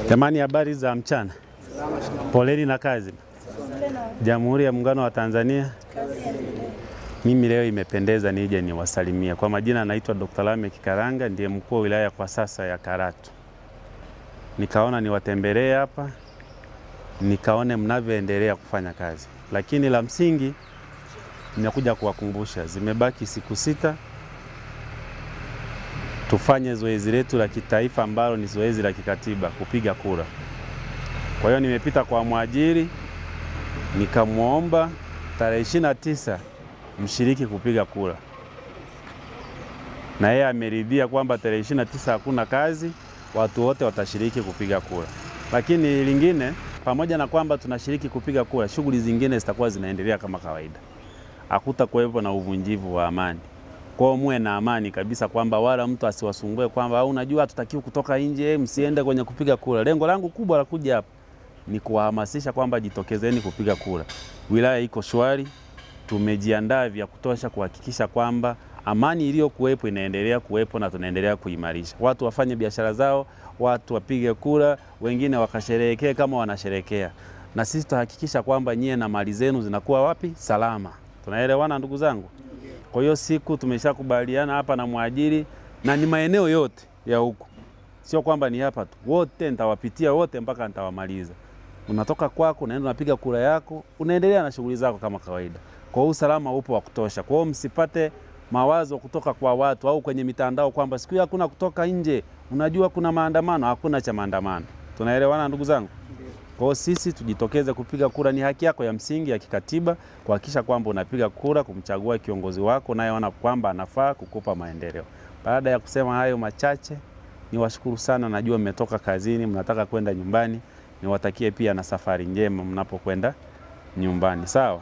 Jamani, habari za mchana. Poleni na kazi. Jamhuri ya Muungano wa Tanzania. Mimi leo imependeza nije niwasalimie. Kwa majina naitwa Dr. Lameck Karanga, ndiye mkuu wa wilaya kwa sasa ya Karatu. Nikaona niwatembelee hapa, nikaone mnavyoendelea kufanya kazi. Lakini la msingi nimekuja kuwakumbusha, zimebaki siku 6 tufanye zoezi letu la kitaifa ambalo ni zoezi la kikatiba, kupiga kura. Kwa hiyo nimepita kwa mwajiri nikamuomba tarehe 29 mshiriki kupiga kura, na yeye ameridhia kwamba tarehe 29 hakuna kazi, watu wote watashiriki kupiga kura. Lakini lingine, pamoja na kwamba tunashiriki kupiga kura, shughuli zingine zitakuwa zinaendelea kama kawaida. Hakutakuwepo na uvunjivu wa amani. Kwa muwe na amani kabisa, kwamba wala mtu asiwasumbue kwamba unajua hatutakiwi kutoka nje, msiende kwenye kupiga kura. Lengo langu kubwa la kuja hapa ni kuwahamasisha kwamba jitokezeni kupiga kura. Wilaya iko shwari, tumejiandaa vya kutosha kuhakikisha kwamba amani iliyokuwepo inaendelea kuwepo na tunaendelea kuimarisha. Watu wafanye biashara zao, watu wapige kura, wengine wakasherehekee kama wanasherehekea. Na sisi tutahakikisha kwamba nyie na mali zenu zinakuwa wapi? Salama. Tunaelewana ndugu zangu? Kwa hiyo siku tumeshakubaliana hapa na mwajiri, na ni maeneo yote ya huku. Sio kwamba ni hapa tu. Wote nitawapitia wote mpaka nitawamaliza. Unatoka kwako, unaenda unapiga kura yako, unaendelea na shughuli zako kama kawaida. Kwa hiyo usalama upo wa kutosha. Kwa hiyo msipate mawazo kutoka kwa watu au kwenye mitandao kwamba siku hakuna kutoka nje. Unajua kuna maandamano, hakuna cha maandamano. Tunaelewana ndugu zangu? Kwa hiyo sisi tujitokeze kupiga kura, ni haki yako ya msingi ya kikatiba kuhakikisha kwamba unapiga kura kumchagua kiongozi wako nayeona kwamba anafaa kukupa maendeleo. Baada ya kusema hayo machache, niwashukuru sana, najua mmetoka kazini, mnataka kwenda nyumbani. Niwatakie pia na safari njema mnapokwenda nyumbani. Sawa?